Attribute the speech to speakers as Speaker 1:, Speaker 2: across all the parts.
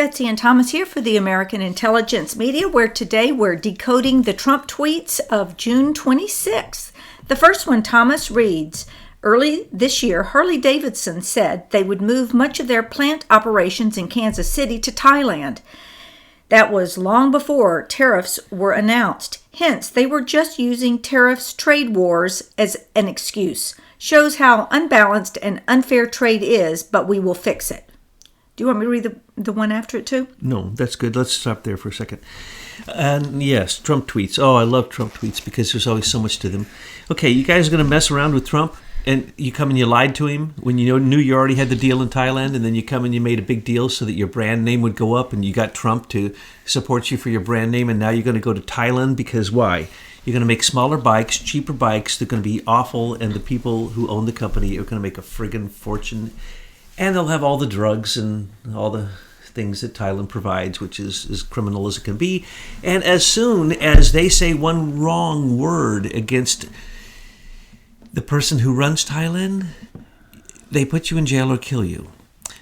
Speaker 1: Betsy and Thomas here for the American Intelligence Media, where today we're decoding the Trump tweets of June 26th. The first one, Thomas, reads, early this year, Harley-Davidson said they would move much of their plant operations in Kansas City to Thailand. That was long before tariffs were announced. Hence, they were just using tariffs, trade wars as an excuse. Shows how unbalanced and unfair trade is, but we will fix it. Do you want me to read the one after it too?
Speaker 2: No, that's good. Let's stop there for a second. And yes, Trump tweets. Oh, I love Trump tweets because there's always so much to them. Okay, you guys are going to mess around with Trump, and you come and you lied to him when you knew you already had the deal in Thailand, and then you come and you made a big deal so that your brand name would go up, and you got Trump to support you for your brand name, and now you're going to go to Thailand because why? You're going to make smaller bikes, cheaper bikes. They're going to be awful, and the people who own the company are going to make a friggin' fortune. And they'll have all the drugs and all the things that Thailand provides, which is as criminal as it can be. And as soon as they say one wrong word against the person who runs Thailand, they put you in jail or kill you.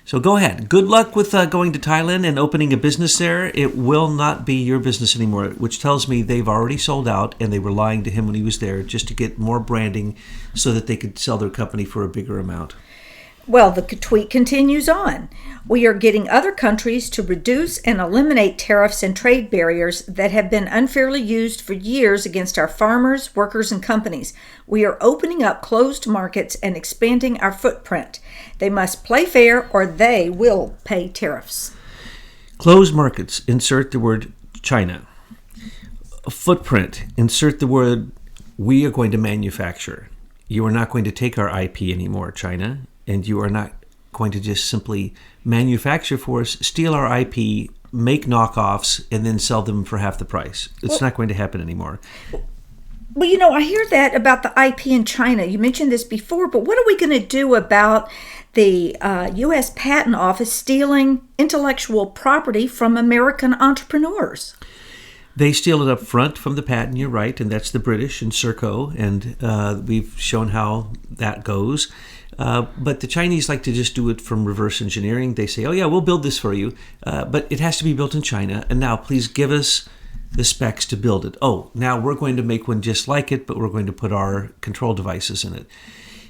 Speaker 2: So go ahead. Good luck with going to Thailand and opening a business there. It will not be your business anymore, which tells me they've already sold out and they were lying to him when he was there just to get more branding so that they could sell their company for a bigger amount.
Speaker 1: Well, the tweet continues on. We are getting other countries to reduce and eliminate tariffs and trade barriers that have been unfairly used for years against our farmers, workers, and companies. We are opening up closed markets and expanding our footprint. They must play fair or they will pay tariffs.
Speaker 2: Closed markets, insert the word China. Footprint, insert the word we are going to manufacture. You are not going to take our IP anymore, China. And you are not going to just simply manufacture for us, steal our IP, make knockoffs, and then sell them for half the price. It's not going to happen anymore.
Speaker 1: Well, I hear that about the IP in China. You mentioned this before, but what are we going to do about the U.S. Patent Office stealing intellectual property from American entrepreneurs?
Speaker 2: They steal it up front from the patent, you're right, and that's the British and Serco, and we've shown how that goes. But the Chinese like to just do it from reverse engineering. They say, oh yeah, we'll build this for you, but it has to be built in China, and now please give us the specs to build it. Oh, now we're going to make one just like it, but we're going to put our control devices in it.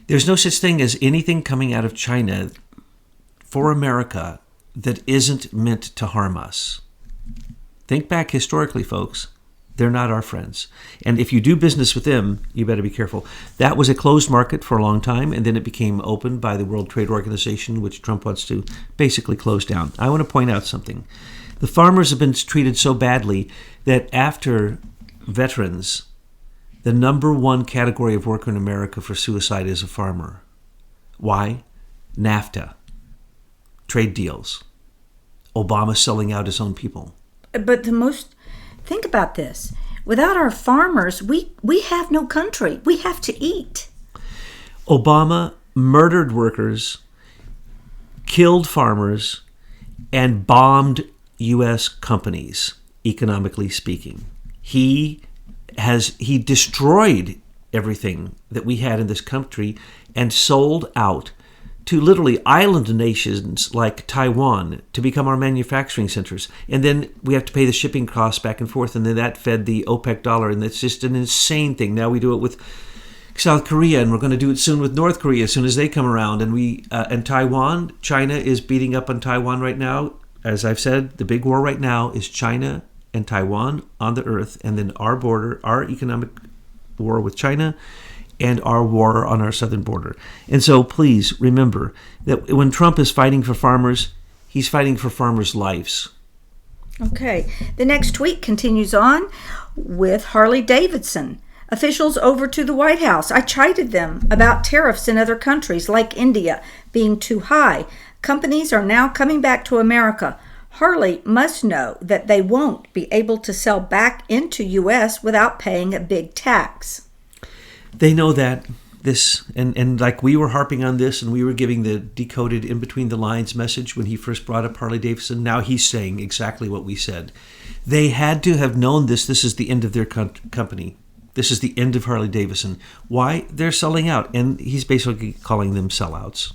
Speaker 2: There's no such thing as anything coming out of China for America that isn't meant to harm us. Think back historically, folks. They're not our friends. And if you do business with them, you better be careful. That was a closed market for a long time, and then it became open by the World Trade Organization, which Trump wants to basically close down. I want to point out something. The farmers have been treated so badly that after veterans, the number one category of worker in America for suicide is a farmer. Why? NAFTA. Trade deals. Obama selling out his own people.
Speaker 1: But think about this. Without our farmers, we have no country. We have to eat.
Speaker 2: Obama murdered workers, killed farmers, and bombed U.S. companies, economically speaking. He destroyed everything that we had in this country and sold out to literally island nations like Taiwan to become our manufacturing centers. And then we have to pay the shipping costs back and forth, and then that fed the OPEC dollar, and it's just an insane thing. Now we do it with South Korea, and we're going to do it soon with North Korea as soon as they come around. And Taiwan, China is beating up on Taiwan right now. As I've said, the big war right now is China and Taiwan on the earth, and then our border, our economic war with China, and our war on our southern border. And so please remember that when Trump is fighting for farmers, he's fighting for farmers' lives.
Speaker 1: Okay. The next tweet continues on with Harley-Davidson. Officials over to the White House. I chided them about tariffs in other countries like India being too high. Companies are now coming back to America. Harley must know that they won't be able to sell back into U.S. without paying a big tax.
Speaker 2: They know that this, and like we were harping on this, and we were giving the decoded in between the lines message when he first brought up Harley-Davidson. Now he's saying exactly what we said. They had to have known this. This is the end of their company. This is the end of Harley-Davidson. Why? They're selling out, and he's basically calling them sellouts.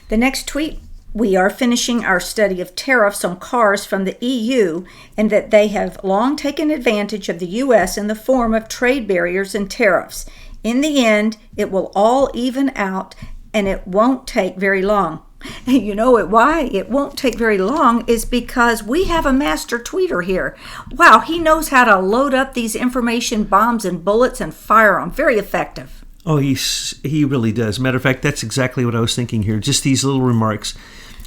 Speaker 1: The next tweet We are finishing our study of tariffs on cars from the EU, and that they have long taken advantage of the U.S. in the form of trade barriers and tariffs. In the end, it will all even out, and it won't take very long. And you know why it won't take very long is because we have a master tweeter here. Wow, he knows how to load up these information bombs and bullets and fire them. Very effective.
Speaker 2: Oh, he really does. Matter of fact, that's exactly what I was thinking here. Just these little remarks.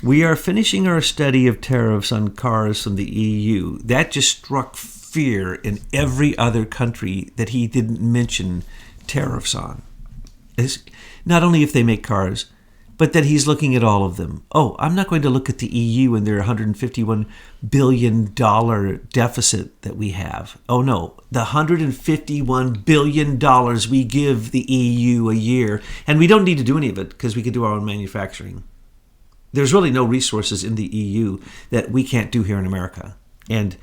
Speaker 2: We are finishing our study of tariffs on cars from the EU. That just struck fear in every other country that he didn't mention tariffs on. It's not only if they make cars, but that he's looking at all of them. Oh, I'm not going to look at the EU and their $151 billion deficit that we have. Oh no, the $151 billion we give the EU a year, and we don't need to do any of it because we can do our own manufacturing. There's really no resources in the EU that we can't do here in America. And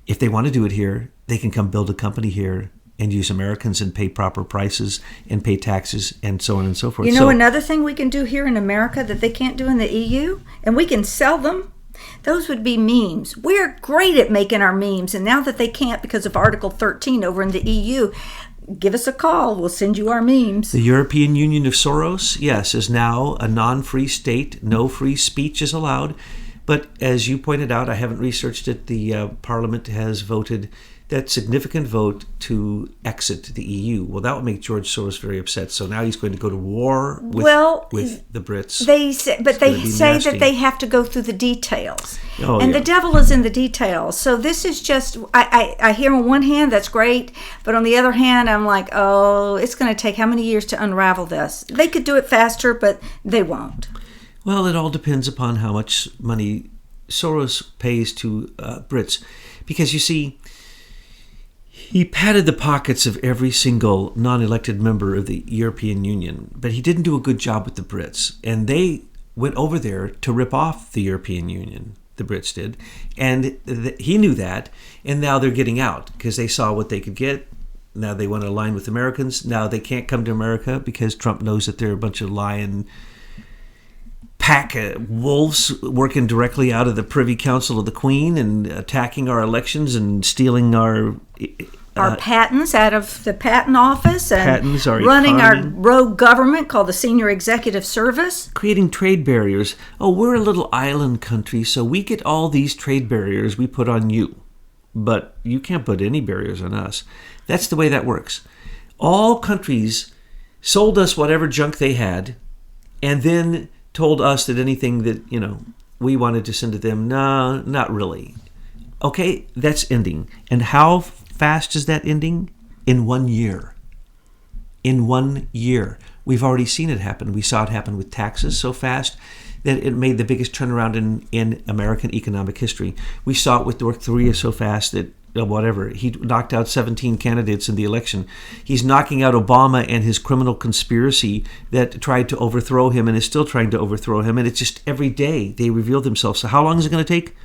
Speaker 2: if they want to do it here, they can come build a company here and use Americans and pay proper prices and pay taxes and so on and so forth.
Speaker 1: You know, another thing we can do here in America that they can't do in the EU, and we can sell them, those would be memes. We're great at making our memes, and now that they can't because of Article 13 over in the EU, give us a call. We'll send you our memes.
Speaker 2: The European Union of Soros, yes, is now a non-free state. No free speech is allowed. But as you pointed out, I haven't researched it, the Parliament has voted that significant vote to exit the EU. Well, that would make George Soros very upset. So now he's going to go to war with the Brits.
Speaker 1: They say that they have to go through the details.
Speaker 2: Oh,
Speaker 1: and the devil is in the details. So this is just, I hear on one hand, that's great. But on the other hand, I'm like, oh, it's going to take how many years to unravel this? They could do it faster, but they won't.
Speaker 2: Well, it all depends upon how much money Soros pays to Brits. Because you see, he padded the pockets of every single non-elected member of the European Union, but he didn't do a good job with the Brits. And they went over there to rip off the European Union, the Brits did. And he knew that, and now they're getting out because they saw what they could get. Now they want to align with Americans. Now they can't come to America because Trump knows that they're a bunch of lying pack wolves working directly out of the Privy Council of the Queen and attacking our elections and stealing our
Speaker 1: patents out of the patent office and running
Speaker 2: economy.
Speaker 1: Our rogue government called the Senior Executive Service.
Speaker 2: Creating trade barriers. Oh, we're a little island country, so we get all these trade barriers we put on you. But you can't put any barriers on us. That's the way that works. All countries sold us whatever junk they had and then told us that anything that, we wanted to send to them, no, not really. Okay, that's ending. And how fast is that ending? In 1 year. In 1 year. We've already seen it happen. We saw it happen with taxes so fast that it made the biggest turnaround in American economic history. We saw it with North Korea so fast that he knocked out 17 candidates in the election. He's knocking out Obama and his criminal conspiracy that tried to overthrow him and is still trying to overthrow him. And it's just every day they reveal themselves. So how long is it going to take?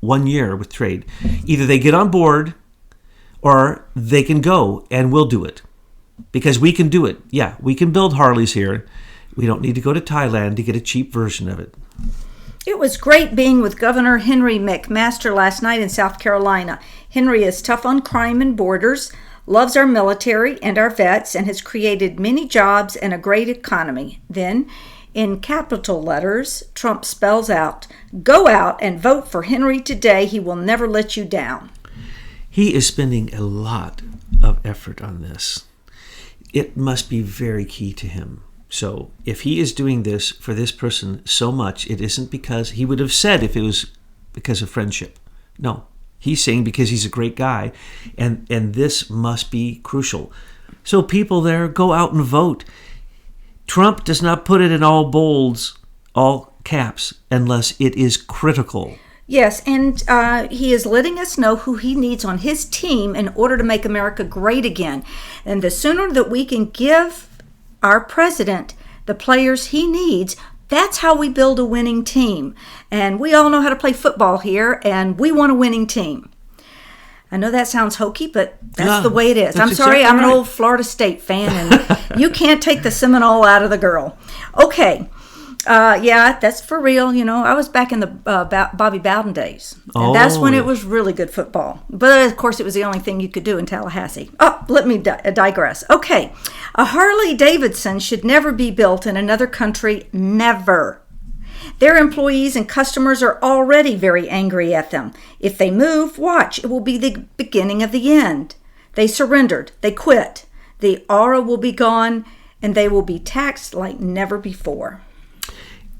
Speaker 2: 1 year with trade. Either they get on board or they can go, and we'll do it. Because we can do it. Yeah, we can build Harleys here. We don't need to go to Thailand to get a cheap version of it.
Speaker 1: It was great being with Governor Henry McMaster last night in South Carolina. Henry is tough on crime and borders, loves our military and our vets, and has created many jobs and a great economy. Then, in capital letters, Trump spells out, "Go out and vote for Henry today. He will never let you down."
Speaker 2: He is spending a lot of effort on this. It must be very key to him. So if he is doing this for this person so much, it isn't because he would have said if it was because of friendship. No, he's saying because he's a great guy, and this must be crucial. So people there, go out and vote. Trump does not put it in all bolds, all caps, unless it is critical.
Speaker 1: Yes, and he is letting us know who he needs on his team in order to make America great again. And the sooner that we can give our president the players he needs, that's how we build a winning team. And we all know how to play football here, and we want a winning team. I know that sounds hokey, but that's the way it is. I'm sorry,
Speaker 2: exactly
Speaker 1: I'm an
Speaker 2: right.
Speaker 1: old Florida State fan, and you can't take the Seminole out of the girl. Okay, Yeah, that's for real. I was back in the Bobby Bowden days. And that's when it was really good football. But, of course, it was the only thing you could do in Tallahassee. Oh, let me digress. Okay. A Harley-Davidson should never be built in another country. Never. Their employees and customers are already very angry at them. If they move, watch. It will be the beginning of the end. They surrendered. They quit. The aura will be gone, and they will be taxed like never before.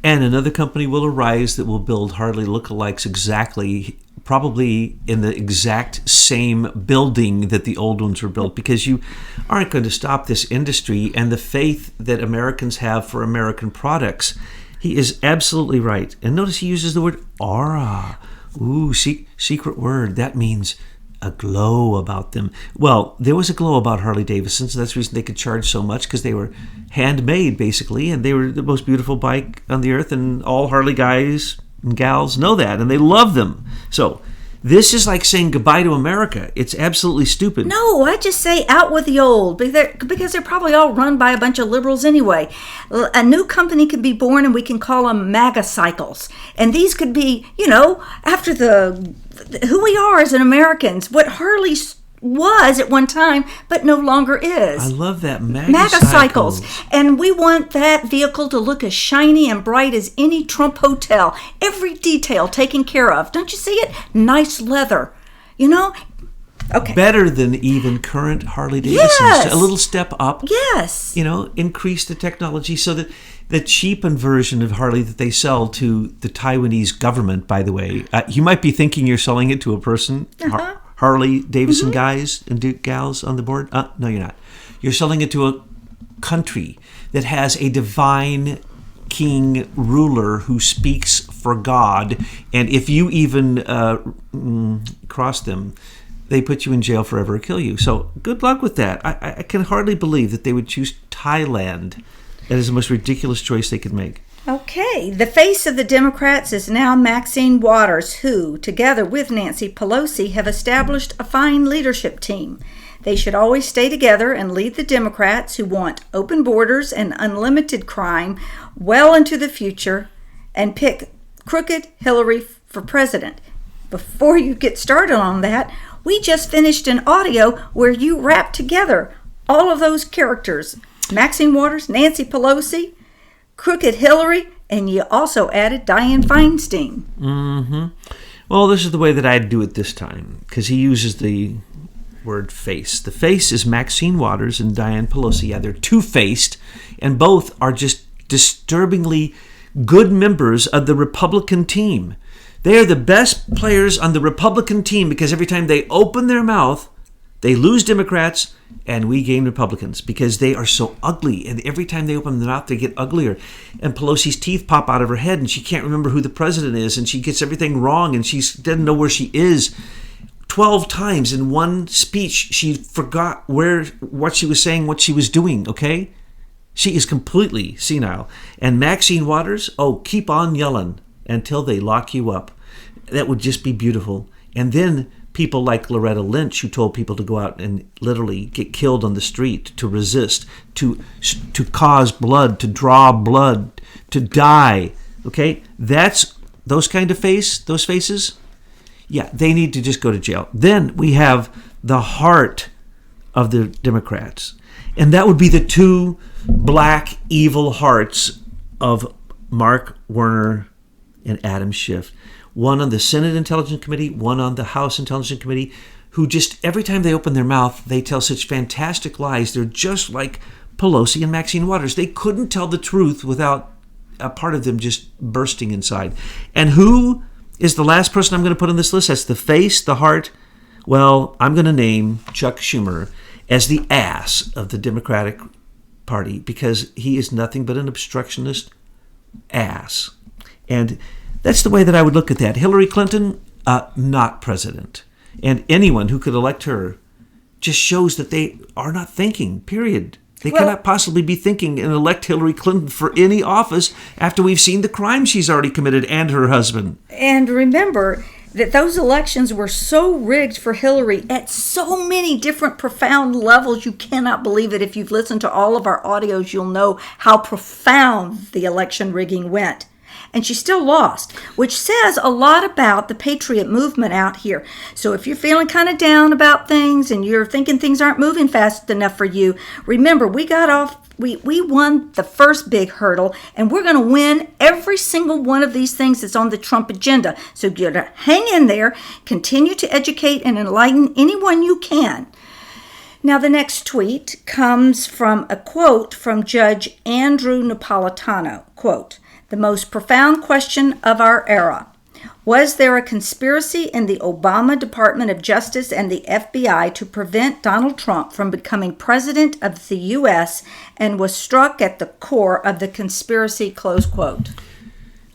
Speaker 2: And another company will arise that will build Harley lookalikes exactly, probably in the exact same building that the old ones were built, because you aren't going to stop this industry and the faith that Americans have for American products. He is absolutely right. And notice he uses the word aura. Ooh, secret word. That means a glow about them. Well, there was a glow about Harley-Davidson, so that's the reason they could charge so much, because they were handmade, basically, and they were the most beautiful bike on the earth, and all Harley guys and gals know that, and they love them. So this is like saying goodbye to America. It's absolutely stupid.
Speaker 1: No, I just say out with the old, because they're probably all run by a bunch of liberals anyway. A new company could be born, and we can call them MAGA cycles. And these could be, after who we are as an Americans, what Harley was at one time, but no longer is.
Speaker 2: I love that. MAGA
Speaker 1: cycles. And we want that vehicle to look as shiny and bright as any Trump hotel. Every detail taken care of. Don't you see it? Nice leather. Okay.
Speaker 2: Better than even current Harley-Davidsons.
Speaker 1: Yes.
Speaker 2: A little step up.
Speaker 1: Yes.
Speaker 2: Increase the technology so that the cheapened version of Harley that they sell to the Taiwanese government, by the way, you might be thinking you're selling it to a person, Harley-Davidson guys and gals on the board. No, you're not. You're selling it to a country that has a divine king ruler who speaks for God. And if you even cross them, they put you in jail forever or kill you. So good luck with that. I can hardly believe that they would choose Thailand. That is the most ridiculous choice they could make.
Speaker 1: Okay, the face of the Democrats is now Maxine Waters, who, together with Nancy Pelosi, have established a fine leadership team. They should always stay together and lead the Democrats, who want open borders and unlimited crime, well into the future, and pick crooked Hillary for president. Before you get started on that, we just finished an audio where you wrapped together all of those characters. Maxine Waters, Nancy Pelosi, crooked Hillary, and you also added Dianne Feinstein.
Speaker 2: Mm-hmm. Well, this is the way that I'd do it this time, because he uses the word face. The face is Maxine Waters and Dianne Pelosi. Yeah, they're two-faced, and both are just disturbingly good members of the Republican team. They are the best players on the Republican team because every time they open their mouth, they lose Democrats and we gain Republicans because they are so ugly. And every time they open their mouth, they get uglier. And Pelosi's teeth pop out of her head and she can't remember who the president is. And she gets everything wrong and she doesn't know where she is. 12 times in one speech, she forgot what she was saying, what she was doing, okay? She is completely senile. And Maxine Waters, keep on yelling until they lock you up. That would just be beautiful. And then people like Loretta Lynch, who told people to go out and literally get killed on the street, to resist, to cause blood, to draw blood, to die. Okay? That's those kind of those faces. Yeah, they need to just go to jail. Then we have the heart of the Democrats. And that would be the two black evil hearts of Mark Warner and Adam Schiff. One on the Senate Intelligence Committee, one on the House Intelligence Committee, who just every time they open their mouth, they tell such fantastic lies. They're just like Pelosi and Maxine Waters. They couldn't tell the truth without a part of them just bursting inside. And who is the last person I'm going to put on this list? That's the face, the heart. Well, I'm going to name Chuck Schumer as the ass of the Democratic Party because he is nothing but an obstructionist ass. And that's the way that I would look at that. Hillary Clinton, not president. And anyone who could elect her just shows that they are not thinking, period. They cannot possibly be thinking and elect Hillary Clinton for any office after we've seen the crime she's already committed and her husband.
Speaker 1: And remember, that those elections were so rigged for Hillary at so many different profound levels. You cannot believe it. If you've listened to all of our audios, you'll know how profound the election rigging went. And she still lost, which says a lot about the patriot movement out here. So if you're feeling kind of down about things and you're thinking things aren't moving fast enough for you, remember, we won the first big hurdle, and we're going to win every single one of these things that's on the Trump agenda. So you got to hang in there, continue to educate and enlighten anyone you can. Now, the next tweet comes from a quote from Judge Andrew Napolitano. Quote, "The most profound question of our era. Was there a conspiracy in the Obama Department of Justice and the FBI to prevent Donald Trump from becoming president of the U.S. and was struck at the core of the conspiracy?" Close quote.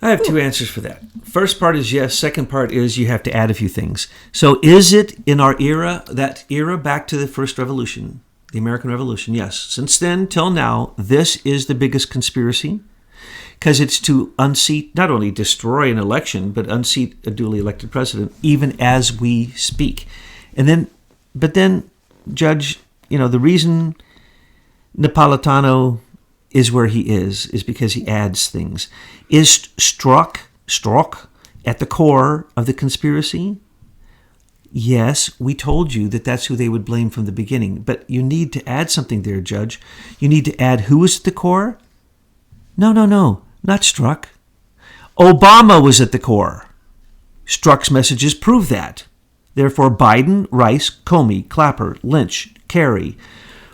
Speaker 2: I have two answers for that. First part is yes. Second part is you have to add a few things. So is it in our era, that era back to the first revolution, the American Revolution? Yes. Since then till now, this is the biggest conspiracy. Because it's to unseat, not only destroy an election, but unseat a duly elected president, even as we speak. But then, Judge, the reason Napolitano is where he is because he adds things. Is Strzok at the core of the conspiracy? Yes, we told you that that's who they would blame from the beginning. But you need to add something there, Judge. You need to add who is at the core? No, not Strzok. Obama was at the core. Strzok's messages prove that. Therefore, Biden, Rice, Comey, Clapper, Lynch, Kerry,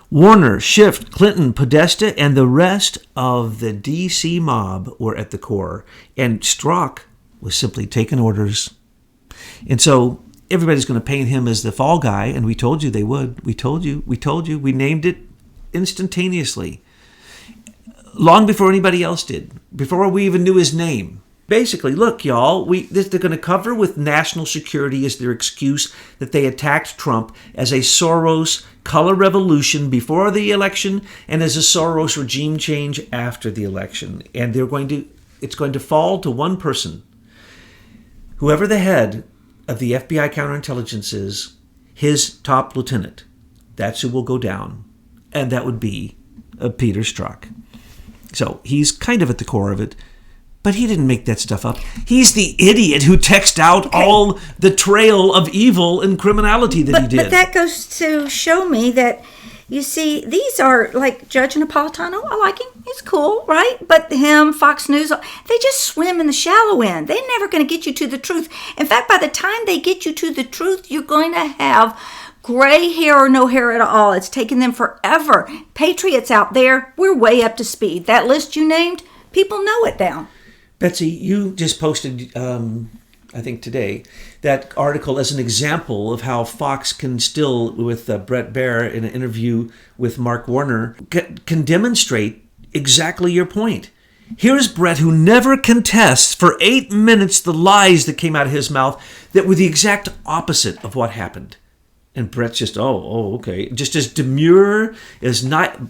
Speaker 2: Warner, Schiff, Clinton, Podesta, and the rest of the D.C. mob were at the core. And Strzok was simply taking orders. And so everybody's going to paint him as the fall guy, and we told you they would. We told you. We named it instantaneously. Long before anybody else did, before we even knew his name. Basically, look, y'all, they're going to cover with national security as their excuse that they attacked Trump as a Soros color revolution before the election and as a Soros regime change after the election. And it's going to fall to one person. Whoever the head of the FBI counterintelligence is, his top lieutenant. That's who will go down. And that would be Peter Strzok. So he's kind of at the core of it, but he didn't make that stuff up. He's the idiot who texted out all the trail of evil and criminality he did.
Speaker 1: But that goes to show me that, you see, these are like Judge Napolitano. I like him. He's cool, right? But him, Fox News, they just swim in the shallow end. They're never going to get you to the truth. In fact, by the time they get you to the truth, you're going to have gray hair or no hair at all. It's taken them forever. Patriots out there, we're way up to speed. That list you named, people know it down.
Speaker 2: Betsy, you just posted, I think today, that article as an example of how Fox can still, with Brett Baer in an interview with Mark Warner, can demonstrate exactly your point. Here's Brett, who never contests for 8 minutes the lies that came out of his mouth that were the exact opposite of what happened. And Brett's just, okay. Just as demure as not.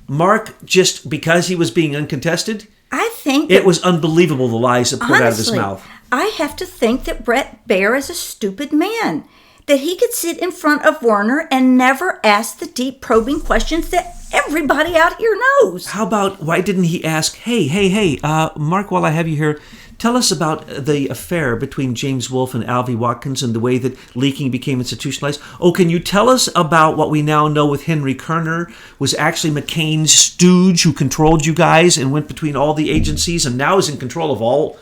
Speaker 2: Mark, just because he was being uncontested,
Speaker 1: I think
Speaker 2: it was unbelievable the lies that poured out of his mouth.
Speaker 1: I have to think that Brett Baer is a stupid man. That he could sit in front of Warner and never ask the deep probing questions that everybody out here knows.
Speaker 2: How about, why didn't he ask, hey, Mark, while I have you here, tell us about the affair between James Wolfe and Alvy Watkins and the way that leaking became institutionalized. Oh, can you tell us about what we now know with Henry Kerner was actually McCain's stooge who controlled you guys and went between all the agencies and now is in control of all.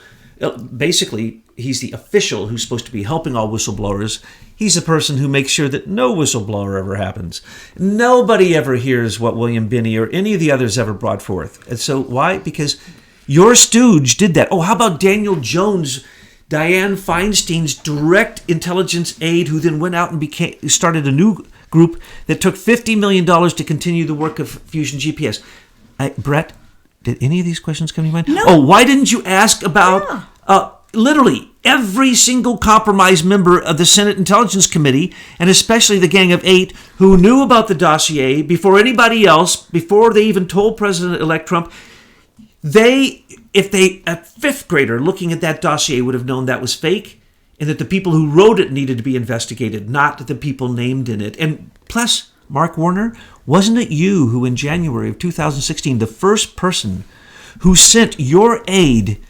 Speaker 2: Basically, he's the official who's supposed to be helping all whistleblowers. He's the person who makes sure that no whistleblower ever happens. Nobody ever hears what William Binney or any of the others ever brought forth. And so why? Because your stooge did that. Oh, how about Daniel Jones, Dianne Feinstein's direct intelligence aide, who then went out and started a new group that took $50 million to continue the work of Fusion GPS. Brett, did any of these questions come to your mind?
Speaker 1: No.
Speaker 2: Oh, why didn't you ask about literally every single compromised member of the Senate Intelligence Committee, and especially the Gang of Eight, who knew about the dossier before anybody else, before they even told President-elect Trump? If a fifth grader looking at that dossier would have known that was fake, and that the people who wrote it needed to be investigated, not the people named in it. And plus, Mark Warner, wasn't it you who in January of 2016, the first person who sent your aide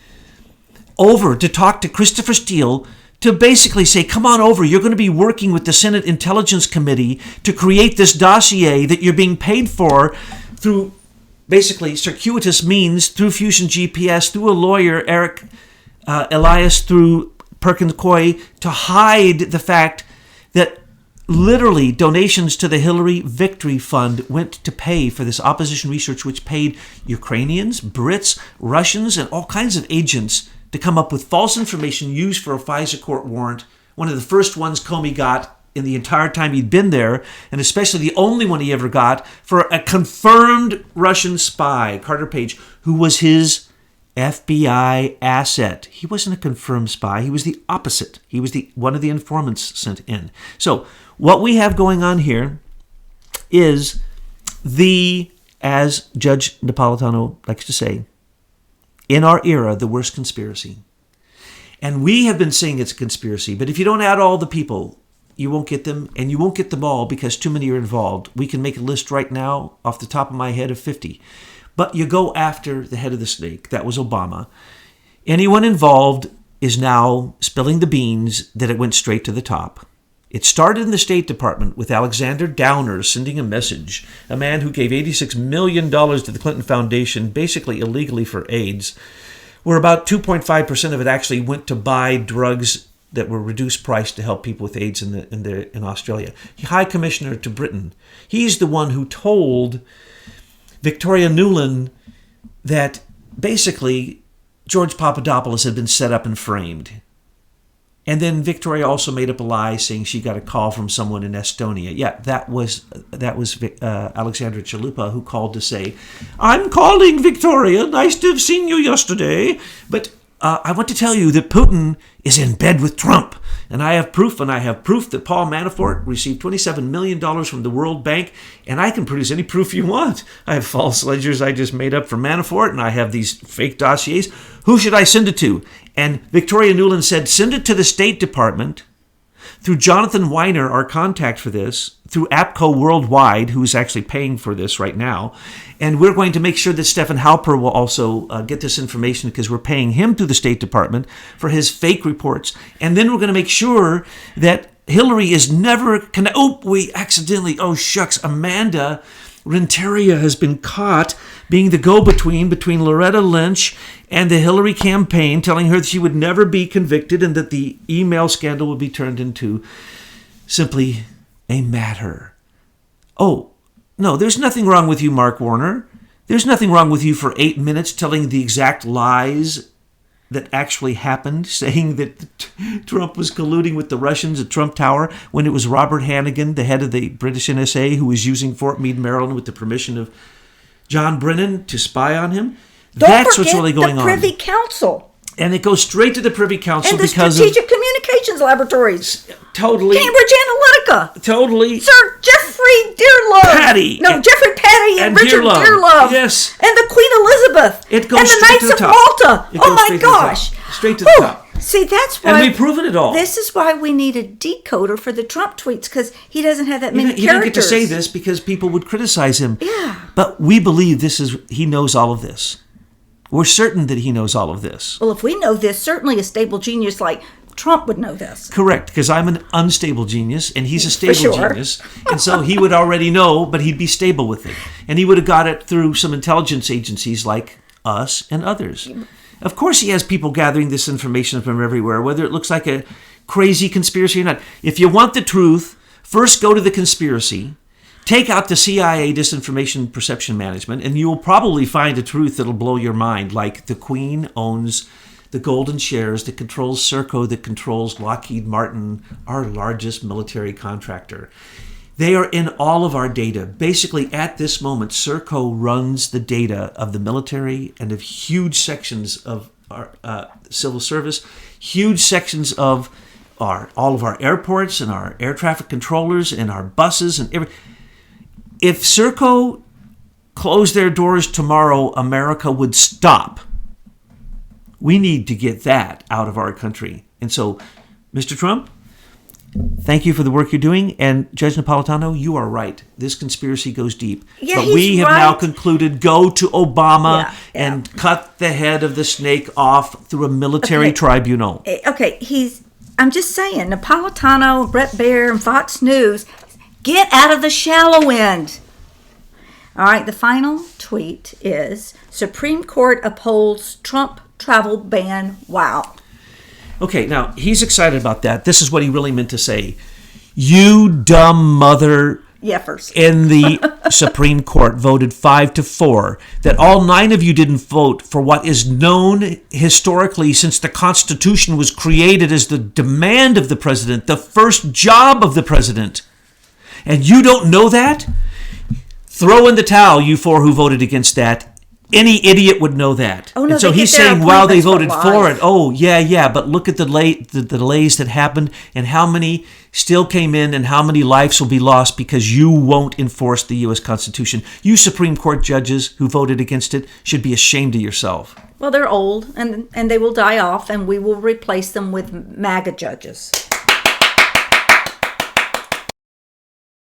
Speaker 2: over to talk to Christopher Steele to basically say, come on over, you're going to be working with the Senate Intelligence Committee to create this dossier that you're being paid for through basically circuitous means, through Fusion GPS, through a lawyer, Eric Elias, through Perkins Coie, to hide the fact that literally donations to the Hillary Victory Fund went to pay for this opposition research, which paid Ukrainians, Brits, Russians, and all kinds of agents to come up with false information used for a FISA court warrant, one of the first ones Comey got in the entire time he'd been there, and especially the only one he ever got for a confirmed Russian spy, Carter Page, who was his FBI asset. He wasn't a confirmed spy. He was the opposite. He was one of the informants sent in. So what we have going on here is as Judge Napolitano likes to say, in our era, the worst conspiracy. And we have been saying it's a conspiracy, but if you don't add all the people, you won't get them, and you won't get them all because too many are involved. We can make a list right now off the top of my head of 50. But you go after the head of the snake. That was Obama. Anyone involved is now spilling the beans that it went straight to the top. It started in the State Department with Alexander Downer sending a message, a man who gave $86 million to the Clinton Foundation, basically illegally for AIDS, where about 2.5% of it actually went to buy drugs that were reduced price to help people with AIDS in Australia. High Commissioner to Britain. He's the one who told Victoria Nuland that basically George Papadopoulos had been set up and framed. And then Victoria also made up a lie saying she got a call from someone in Estonia. Yeah, that was Alexandra Chalupa who called to say, I'm calling Victoria. Nice to have seen you yesterday. But I want to tell you that Putin is in bed with Trump. And I have proof that Paul Manafort received $27 million from the World Bank, and I can produce any proof you want. I have false ledgers I just made up for Manafort, and I have these fake dossiers. Who should I send it to? And Victoria Nuland said, send it to the State Department, through Jonathan Weiner, our contact for this, through APCO Worldwide, who's actually paying for this right now. And we're going to make sure that Stephen Halper will also get this information because we're paying him through the State Department for his fake reports. And then we're going to make sure that Hillary is never... Amanda Renteria has been caught being the go-between between Loretta Lynch and the Hillary campaign, telling her that she would never be convicted and that the email scandal would be turned into simply a matter. Oh, no, there's nothing wrong with you, Mark Warner. There's nothing wrong with you for 8 minutes telling the exact lies that actually happened, saying that Trump was colluding with the Russians at Trump Tower when it was Robert Hannigan, the head of the British NSA, who was using Fort Meade, Maryland, with the permission of John Brennan to spy on him. That's what's really going on.
Speaker 1: The Privy Council.
Speaker 2: And it goes straight to the Privy Council
Speaker 1: and the
Speaker 2: because
Speaker 1: Strategic Communications Laboratories.
Speaker 2: Totally.
Speaker 1: Cambridge Analytica.
Speaker 2: Totally.
Speaker 1: Sir Jeffrey Dearlove.
Speaker 2: Patty.
Speaker 1: No, Jeffrey Patty and Richard Dearlove.
Speaker 2: Yes.
Speaker 1: And the Queen Elizabeth.
Speaker 2: It goes
Speaker 1: and the
Speaker 2: straight
Speaker 1: Knights
Speaker 2: to the
Speaker 1: of
Speaker 2: top.
Speaker 1: Malta. Oh my gosh.
Speaker 2: Straight to the top.
Speaker 1: See, that's why.
Speaker 2: And we've proven it all.
Speaker 1: This is why we need a decoder for the Trump tweets, because he doesn't have that many characters.
Speaker 2: He didn't get to say this because people would criticize him.
Speaker 1: Yeah.
Speaker 2: But we believe he knows all of this. We're certain that he knows all of this.
Speaker 1: Well, if we know this, certainly a stable genius like Trump would know this.
Speaker 2: Correct, because I'm an unstable genius, and he's a stable genius. And so he would already know, but he'd be stable with it. And he would have got it through some intelligence agencies like us and others. Of course he has people gathering this information from everywhere, whether it looks like a crazy conspiracy or not. If you want the truth, first go to the conspiracy. Take out the CIA disinformation perception management, and you will probably find a truth that'll blow your mind, like the Queen owns the golden shares that controls Serco, that controls Lockheed Martin, our largest military contractor. They are in all of our data. Basically, at this moment, Serco runs the data of the military and of huge sections of our civil service, huge sections of all of our airports and our air traffic controllers and our buses and everything. If Serco closed their doors tomorrow, America would stop. We need to get that out of our country. And so Mr. Trump, thank you for the work you're doing. And Judge Napolitano, you are right. This conspiracy goes deep.
Speaker 1: Yeah,
Speaker 2: but
Speaker 1: he's
Speaker 2: we have
Speaker 1: right.
Speaker 2: now concluded, go to Obama
Speaker 1: Yeah.
Speaker 2: and cut the head of the snake off through a military tribunal.
Speaker 1: Okay, I'm just saying, Napolitano, Brett Baier, and Fox News, get out of the shallow end. All right, the final tweet is, Supreme Court upholds Trump travel ban. Wow.
Speaker 2: Okay, now, he's excited about that. This is what he really meant to say. You dumb mother...
Speaker 1: Yeffers.
Speaker 2: In the Supreme Court voted 5-4 that all 9 of you didn't vote for what is known historically since the Constitution was created as the demand of the president, the first job of the president. And you don't know that? Throw in the towel, you 4 who voted against that. Any idiot would know that.
Speaker 1: Oh, no,
Speaker 2: and so
Speaker 1: they
Speaker 2: he's
Speaker 1: get their
Speaker 2: saying, well, they
Speaker 1: appointments
Speaker 2: voted
Speaker 1: for
Speaker 2: for
Speaker 1: life.
Speaker 2: it. Oh, yeah, but look at the delays that happened and how many still came in and how many lives will be lost because you won't enforce the U.S. Constitution. You Supreme Court judges who voted against it should be ashamed of yourself.
Speaker 1: Well, they're old, and they will die off, and we will replace them with MAGA judges.